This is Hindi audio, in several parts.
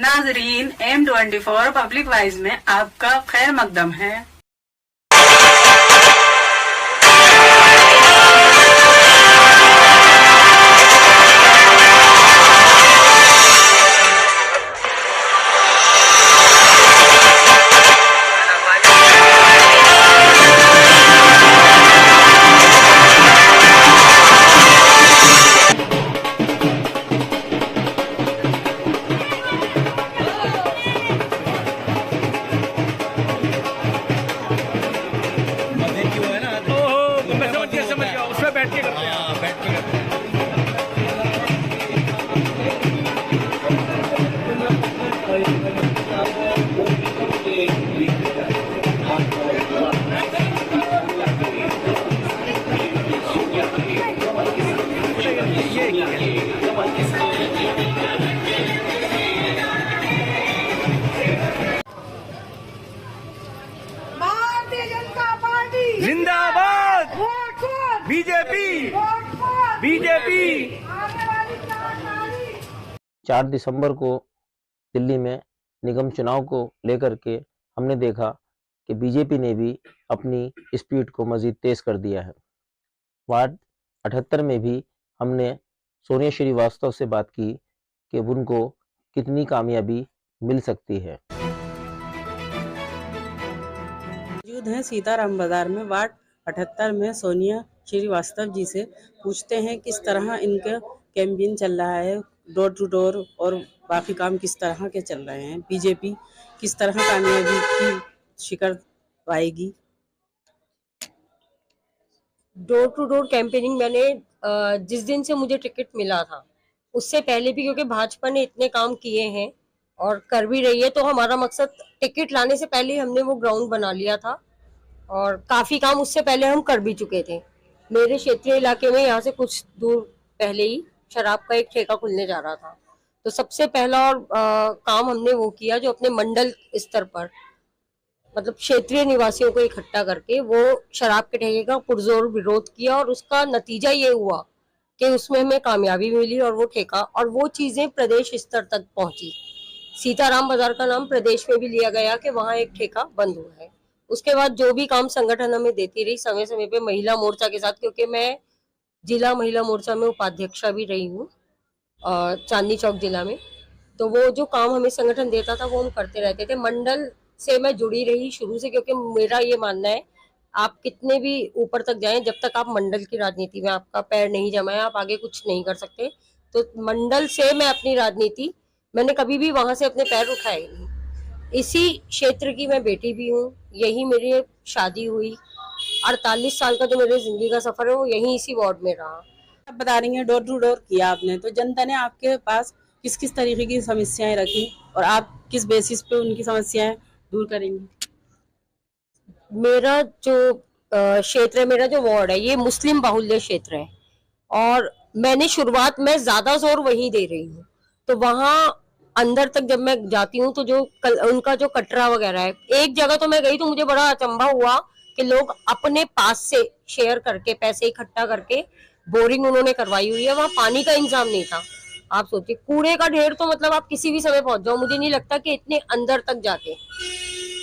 नाजरीन, M24 पब्लिक वाइज में आपका खैर मकदम है। समझ गया उसमें बैठ के करते हैं। बैठ के करते हैं। भारतीय जनता पार्टी जिंदाबाद, वोट बीजेपी, वोट बीजेपी। आने वाली 4 दिसंबर को दिल्ली में निगम चुनाव को लेकर के हमने देखा कि बीजेपी ने भी अपनी स्पीड को मज़ीद तेज़ कर दिया है। वार्ड 78 में भी हमने सोनिया श्रीवास्तव से बात की कि उनको कितनी कामयाबी मिल सकती है। मौजूद हैं सीताराम बाजार में वार्ड 78 में सोनिया श्रीवास्तव जी से पूछते हैं किस तरह इनका कैंपेन चल रहा है, डोर टू डोर, और बाकी काम किस तरह के चल रहे हैं। बीजेपी किस तरह कामयाबी की शिखर पाएगी। डोर टू डोर कैंपेनिंग मैंने जिस दिन से मुझे टिकट मिला था उससे पहले भी, क्योंकि भाजपा ने इतने काम किए हैं और कर भी रही है, तो हमारा मकसद टिकट लाने से पहले हमने वो ग्राउंड बना लिया था और काफी काम उससे पहले हम कर भी चुके थे। मेरे क्षेत्रीय इलाके में यहाँ से कुछ दूर पहले ही शराब का एक ठेका खुलने जा रहा था, तो सबसे पहला और काम हमने वो किया जो अपने मंडल स्तर पर, मतलब क्षेत्रीय निवासियों को इकट्ठा करके वो शराब के ठेके का पुरजोर विरोध किया, और उसका नतीजा ये हुआ कि उसमें हमें कामयाबी मिली और वो ठेका और वो चीजें प्रदेश स्तर तक पहुंची। सीताराम बाजार का नाम प्रदेश में भी लिया गया कि वहाँ एक ठेका बंद हुआ है। उसके बाद जो भी काम संगठन हमें देती रही समय समय पे महिला मोर्चा के साथ, क्योंकि मैं जिला महिला मोर्चा में उपाध्यक्षा भी रही हूँ चांदनी चौक जिला में, तो वो जो काम हमें संगठन देता था वो हम करते रहते थे। मंडल से मैं जुड़ी रही शुरू से, क्योंकि मेरा ये मानना है आप कितने भी ऊपर तक जाएं, जब तक आप मंडल की राजनीति में आपका पैर नहीं जमा है आप आगे कुछ नहीं कर सकते। तो मंडल से मैं अपनी राजनीति, मैंने कभी भी वहां से अपने पैर उठाए नहीं। इसी क्षेत्र की मैं बेटी भी हूँ, यही मेरी शादी हुई, 48 साल का जो मेरे जिंदगी का सफर है वो यही इसी वार्ड में रहा। आप बता रही हैं डोर टू डोर किया आपने, तो जनता ने आपके पास किस किस तरीके की समस्याएं रखी और आप किस बेसिस पे उनकी समस्याएं दूर करेंगी। मेरा जो क्षेत्र है, मेरा जो वार्ड है, ये मुस्लिम बाहुल्य क्षेत्र है और मैंने शुरुआत में ज्यादा जोर वहीं दे रही हूँ। तो वहां अंदर तक जब मैं जाती हूँ तो जो उनका जो कटरा वगैरह है, एक जगह तो मैं गई तो मुझे बड़ा अचंभा हुआ कि लोग अपने पास से शेयर करके पैसे इकट्ठा करके बोरिंग उन्होंने करवाई हुई है, वहां पानी का इंतजाम नहीं था। आप सोचिए, कूड़े का ढेर तो मतलब आप किसी भी समय पहुंच जाओ, मुझे नहीं लगता कि इतने अंदर तक जाके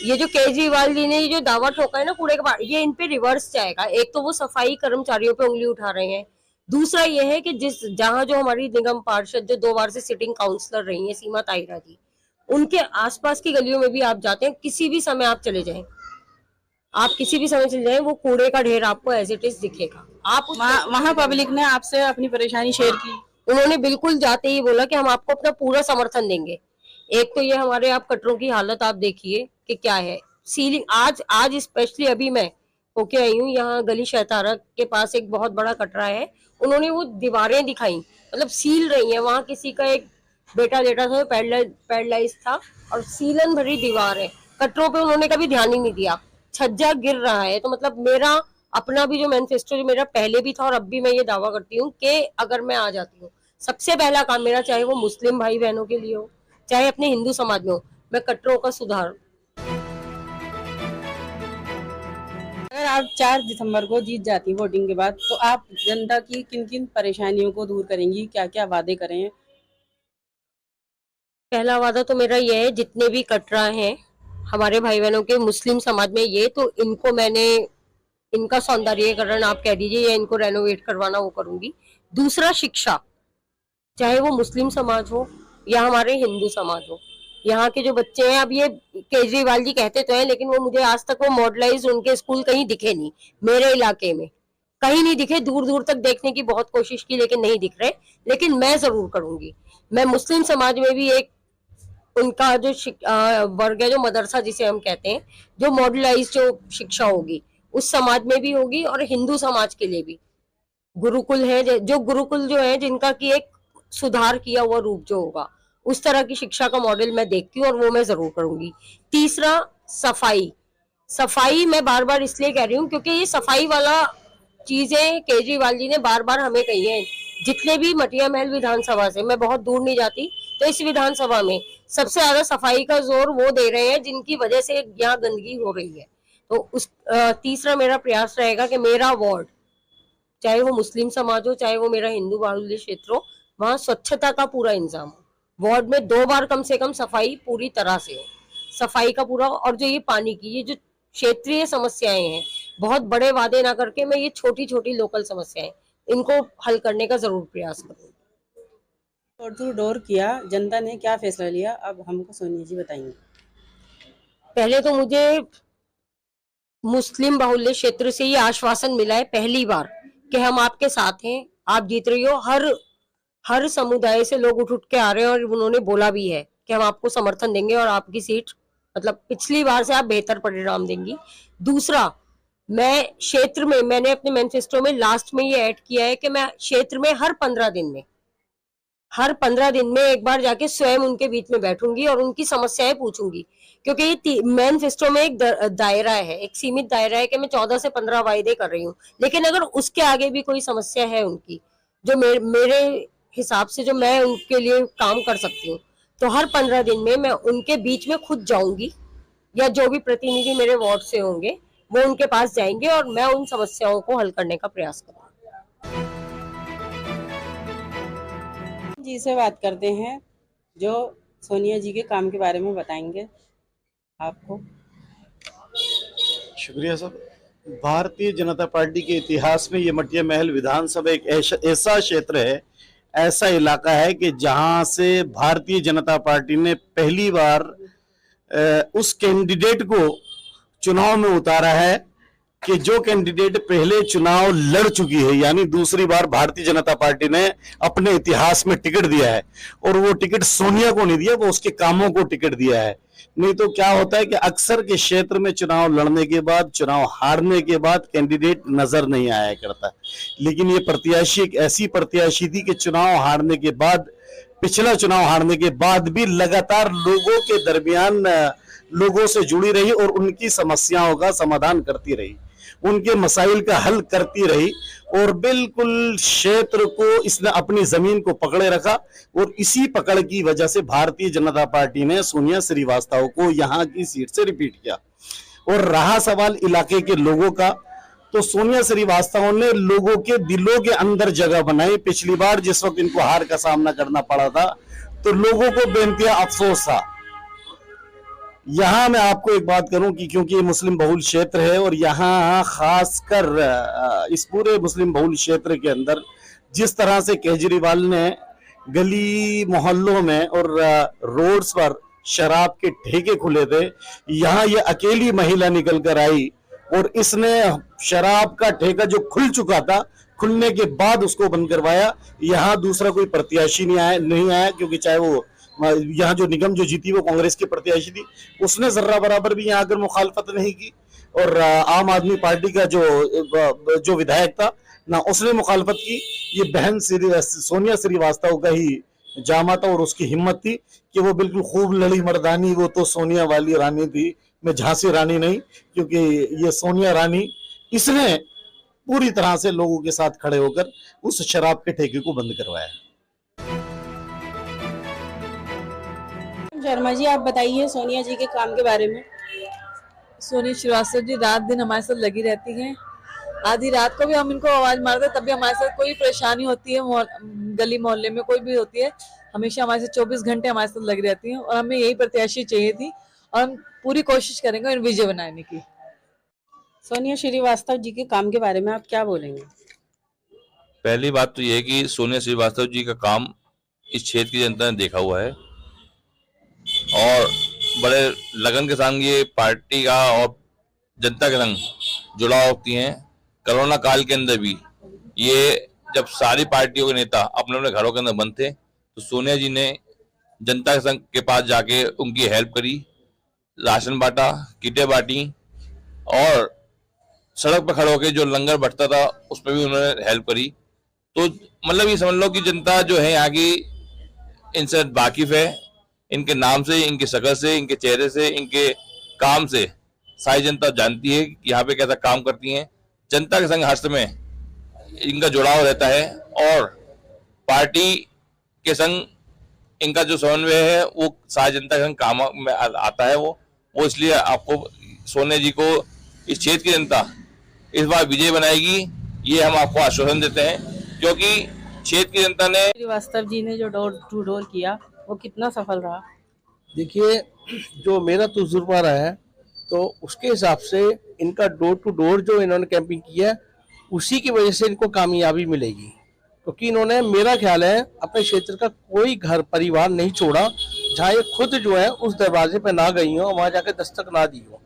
ये जो केजरीवाल जी ने ये जो दावा ठोका है ना कूड़े का, ये इन पे रिवर्स जाएगा। एक तो वो सफाई कर्मचारियों पे उंगली उठा रहे हैं, दूसरा ये है कि जिस जहां जो हमारी निगम पार्षद जो 2 बार से सिटिंग काउंसलर रही है सीमा ताहिरा जी, उनके आसपास की गलियों में भी आप जाते हैं, किसी भी समय आप चले जाएं, आप किसी भी समय चले जाएं, वो कूड़े का ढेर आपको एज इट इज दिखेगा। आप वहाँ पब्लिक ने आपसे अपनी परेशानी शेयर की। उन्होंने बिल्कुल जाते ही बोला कि हम आपको अपना पूरा समर्थन देंगे। एक तो ये हमारे आप कटरों की हालत आप देखिए कि क्या है, सीलिंग आज स्पेशली अभी मैं होके आई हूँ, यहाँ गली शहतारा के पास एक बहुत बड़ा कटरा है, उन्होंने वो दीवारें दिखाई, मतलब सील रही है, वहां किसी का एक बेटा लेटा था पैरलाइज था और सीलन भरी दीवार है, कटरों पे उन्होंने कभी ध्यान ही नहीं दिया, छज्जा गिर रहा है। तो मतलब मेरा अपना भी जो मैनिफेस्टो जो मेरा पहले भी था और अब भी मैं ये दावा करती हूँ कि अगर मैं आ जाती हूँ, सबसे पहला काम मेरा, चाहे वो मुस्लिम भाई बहनों के लिए हो चाहे अपने हिंदू समाज में हो, मैं कटरों का सुधार। अगर आप 4 दिसंबर को जीत जाती वोटिंग के बाद, तो आप जनता की किन किन परेशानियों को दूर करेंगी, क्या क्या वादे करें पहला वादा तो मेरा ये है, जितने भी कटरा हैं हमारे भाई बहनों के मुस्लिम समाज में, ये तो इनको मैंने, इनका सौंदर्यीकरण आप कह दीजिए या इनको रेनोवेट करवाना वो करूंगी। दूसरा, शिक्षा, चाहे वो मुस्लिम समाज हो या हमारे हिंदू समाज हो, यहाँ के जो बच्चे हैं, अब ये केजरीवाल जी कहते तो हैं, लेकिन वो मुझे आज तक वो मॉडलाइज उनके स्कूल कहीं दिखे नहीं, मेरे इलाके में कहीं नहीं दिखे। दूर दूर तक देखने की बहुत कोशिश की लेकिन नहीं दिख रहे, लेकिन मैं जरूर करूंगी। मैं मुस्लिम समाज में भी एक उनका जो वर्ग है, जो मदरसा जिसे हम कहते हैं, जो मॉडलाइज जो शिक्षा होगी उस समाज में भी होगी, और हिंदू समाज के लिए भी गुरुकुल है, जो गुरुकुल जो है जिनका की एक सुधार किया हुआ रूप जो होगा, उस तरह की शिक्षा का मॉडल मैं देखती हूँ और वो मैं जरूर करूंगी। तीसरा, सफाई। सफाई मैं बार बार इसलिए कह रही हूँ क्योंकि ये सफाई वाला चीजें केजरीवाल जी ने बार बार हमें कही है। जितने भी मटिया महल विधानसभा से, मैं बहुत दूर नहीं जाती, तो इस विधानसभा में सबसे ज्यादा सफाई का जोर वो दे रहे हैं जिनकी वजह से यहाँ गंदगी हो रही है। तो उस तीसरा मेरा प्रयास रहेगा कि मेरा वार्ड, चाहे वो मुस्लिम समाज हो चाहे वो मेरा हिंदू बाहुल्य क्षेत्र हो, वहाँ स्वच्छता का पूरा इंतजाम हो। वार्ड में 2 बार कम से कम सफाई पूरी तरह से हो, सफाई का पूरा। और जो ये पानी की, ये जो क्षेत्रीय समस्याएं हैं, बहुत बड़े वादे ना करके मैं ये छोटी छोटी लोकल समस्याएं, इनको हल करने का जरूर प्रयास करूंगी। डोर टू डोर किया, जनता ने क्या फैसला लिया, अब हमको सोनिया जी बताएंगे। पहले तो मुझे मुस्लिम बाहुल्य क्षेत्र से ये आश्वासन मिला है पहली बार कि हम आपके साथ हैं, आप जीत रही हो। हर समुदाय से लोग उठ के आ रहे हैं और उन्होंने बोला भी है कि हम आपको समर्थन देंगे और आपकी सीट, मतलब पिछली बार से आप बेहतर परिणाम देंगी। दूसरा, मैं क्षेत्र में, मैंने अपने मैनिफेस्टो में लास्ट में ये ऐड किया है कि मैं क्षेत्र में हर 15 दिन में एक बार जाके स्वयं उनके बीच में बैठूंगी और उनकी समस्याएं पूछूंगी, क्योंकि ये मैनिफेस्टो में एक दायरा है, एक सीमित दायरा है कि मैं 14 से 15 वायदे कर रही हूँ, लेकिन अगर उसके आगे भी कोई समस्या है उनकी, जो मेरे हिसाब से जो मैं उनके लिए काम कर सकती हूँ, तो हर 15 दिन में मैं उनके बीच में खुद जाऊंगी, या जो भी प्रतिनिधि मेरे वार्ड से होंगे वो उनके पास जाएंगे और मैं उन समस्याओं को हल करने का प्रयास करूंगी। जी से बात करते हैं, जो सोनिया जी के काम के बारे में बताएंगे आपको। शुक्रिया सर। भारतीय जनता पार्टी के इतिहास में ये मटिया महल विधानसभा एक ऐसा क्षेत्र है, ऐसा इलाका है कि जहां से भारतीय जनता पार्टी ने पहली बार उस कैंडिडेट को चुनाव में उतारा है कि जो कैंडिडेट पहले चुनाव लड़ चुकी है, यानी दूसरी बार भारतीय जनता पार्टी ने अपने इतिहास में टिकट दिया है, और वो टिकट सोनिया को नहीं दिया, वो उसके कामों को टिकट दिया है। नहीं तो क्या होता है कि अक्सर के क्षेत्र में चुनाव लड़ने के बाद, चुनाव हारने के बाद कैंडिडेट नजर नहीं आया करता, लेकिन ये प्रत्याशी एक ऐसी प्रत्याशी थी कि चुनाव हारने के बाद, पिछला चुनाव हारने के बाद भी लगातार लोगों के दरमियान लोगों से जुड़ी रही और उनकी समस्याओं का समाधान करती रही, उनके मसाइल का हल करती रही, और बिल्कुल क्षेत्र को इसने अपनी जमीन को पकड़े रखा। और इसी पकड़ की वजह से भारतीय जनता पार्टी ने सोनिया श्रीवास्तव को यहाँ की सीट से रिपीट किया। और रहा सवाल इलाके के लोगों का, तो सोनिया श्रीवास्तव ने लोगों के दिलों के अंदर जगह बनाई। पिछली बार जिस वक्त इनको हार का सामना करना पड़ा था, तो लोगों को बेनतिया अफसोस था। यहाँ मैं आपको एक बात करूं कि क्योंकि ये मुस्लिम बहुल क्षेत्र है, और यहाँ खासकर इस पूरे मुस्लिम बहुल क्षेत्र के अंदर जिस तरह से केजरीवाल ने गली मोहल्लों में और रोड्स पर शराब के ठेके खुले थे, यहाँ ये अकेली महिला निकल कर आई और इसने शराब का ठेका जो खुल चुका था, खुलने के बाद उसको बंद करवाया। यहाँ दूसरा कोई प्रत्याशी नहीं आया क्योंकि चाहे वो यहाँ जो निगम जो जीती वो कांग्रेस की प्रत्याशी थी, उसने जर्रा बराबर भी यहाँ आकर मुखालफत नहीं की, और आम आदमी पार्टी का जो विधायक था ना, उसने मुखालफत की। ये बहन सोनिया श्रीवास्तव का ही जामा था और उसकी हिम्मत थी कि वो बिल्कुल खूब लड़ी मर्दानी, वो तो सोनिया वाली रानी थी, मैं झांसी रानी नहीं, क्योंकि ये सोनिया रानी, इसने पूरी तरह से लोगों के साथ खड़े होकर उस शराब के ठेके को बंद करवाया। शर्मा जी, आप बताइए सोनिया जी के काम के बारे में। सोनिया श्रीवास्तव जी रात दिन हमारे साथ लगी रहती हैं। आधी रात को भी हम इनको आवाज मारते, तब भी हमारे साथ कोई परेशानी होती है, गली मोहल्ले में कोई भी होती है हमेशा हमारे साथ 24 घंटे हमारे साथ लगी रहती हैं और हमें यही प्रत्याशी चाहिए थी और हम पूरी कोशिश करेंगे उन्हें विजय बनाने की। सोनिया श्रीवास्तव जी के काम के बारे में आप क्या बोलेंगे? पहली बात तो यह है कि सोनिया श्रीवास्तव जी का काम इस क्षेत्र की जनता ने देखा हुआ है और बड़े लगन के संग ये पार्टी का और जनता के संग जुड़ाव रखती हैं। कोरोना काल के अंदर भी ये जब सारी पार्टियों के नेता अपने अपने घरों के अंदर बंद थे तो सोनिया जी ने जनता के संग के पास जाके उनकी हेल्प करी, राशन बांटा, किटें बांटी और सड़क पर खड़े होकर जो लंगर बंटता था उस पर भी उन्होंने हेल्प करी। तो मतलब ये समझ लो कि जनता जो है यहाँ की इनसे वाकिफ है, इनके नाम से, इनकी शक्ल से, इनके चेहरे से, इनके काम से सारी जनता जानती है कि यहाँ पे कैसा काम करती हैं। जनता के संग हर समय इनका जुड़ाव रहता है और पार्टी के संग इनका जो समन्वय है वो सारी जनता के संग काम में आता है। वो इसलिए आपको सोनिया जी को इस क्षेत्र की जनता इस बार विजय बनाएगी, ये हम आपको आश्वासन देते हैं, क्योंकि क्षेत्र की जनता ने श्रीवास्तव जी ने जो डोर टू डोर किया वो कितना सफल रहा? देखिए, जो मेरा तजुर्बा रहा है तो उसके हिसाब से इनका डोर टू डोर जो इन्होंने कैंपिंग किया है उसी की वजह से इनको कामयाबी मिलेगी, क्योंकि इन्होंने, मेरा ख्याल है, अपने क्षेत्र का कोई घर परिवार नहीं छोड़ा जहाँ ये खुद जो है उस दरवाजे पे ना गई हो, वहां जाके दस्तक ना दी हो।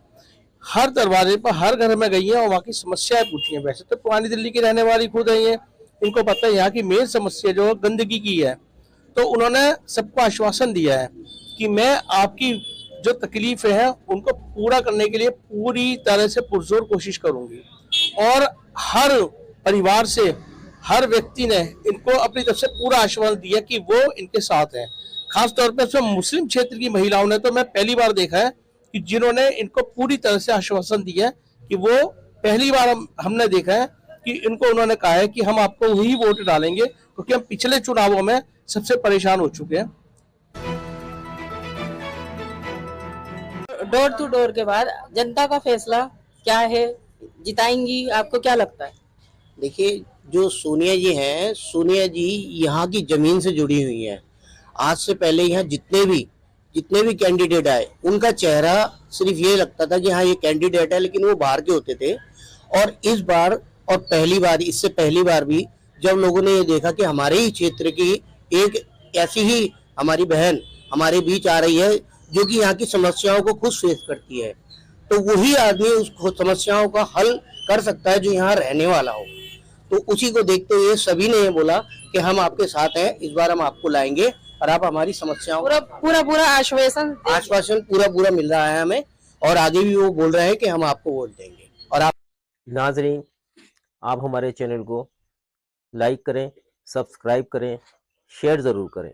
हर दरवाजे पर, हर घर में गई है और वहाँ की समस्याएं पूछी हैं। वैसे तो पुरानी दिल्ली की रहने वाली खुद है ये, इनको पता है यहाँ की मेन समस्या जो गंदगी की है। तो उन्होंने सबको आश्वासन दिया है कि मैं आपकी जो तकलीफें हैं उनको पूरा करने के लिए पूरी तरह से पुरजोर कोशिश करूंगी। और हर परिवार से, हर व्यक्ति ने इनको अपनी तरफ से पूरा आश्वासन दिया कि वो इनके साथ हैं। खास तौर पर उसमें मुस्लिम क्षेत्र की महिलाओं ने तो मैं पहली बार देखा है कि जिन्होंने इनको पूरी तरह से आश्वासन दिया है कि वो पहली बार हमने देखा है कि इनको उन्होंने कहा है कि हम आपको वही वोट डालेंगे, क्योंकि हम पिछले चुनावों में सबसे परेशान हो चुके हैं। डोर टू डोर के बाद जनता का फैसला क्या है? जिताएंगी, आपको क्या लगता है? देखिए, जो सोनिया जी हैं, सोनिया जी यहाँ की जमीन से जुड़ी हुई हैं। आज से पहले यहाँ जितने भी कैंडिडेट आए उनका चेहरा सिर्फ ये लगता था कि हाँ ये कैंडिडेट है, लेकिन वो बाहर के होते थे। और इस बार और पहली बार, इससे पहली बार भी जब लोगों ने ये देखा कि हमारे ही क्षेत्र की एक ऐसी ही हमारी बहन हमारे बीच आ रही है जो कि यहाँ की समस्याओं को खुद फेस करती है, तो वही आदमी उस समस्याओं का हल कर सकता है जो यहाँ रहने वाला हो। तो उसी को देखते हुए सभी ने ये बोला कि हम आपके साथ हैं, इस बार हम आपको लाएंगे और आप हमारी समस्याओं पूरा आश्वासन पूरा मिल रहा है हमें। और आगे भी वो बोल रहे हैं कि हम आपको वोट देंगे। और आप नाजरीन, आप हमारे चैनल को लाइक करें, सब्सक्राइब करें, शेयर ज़रूर करें।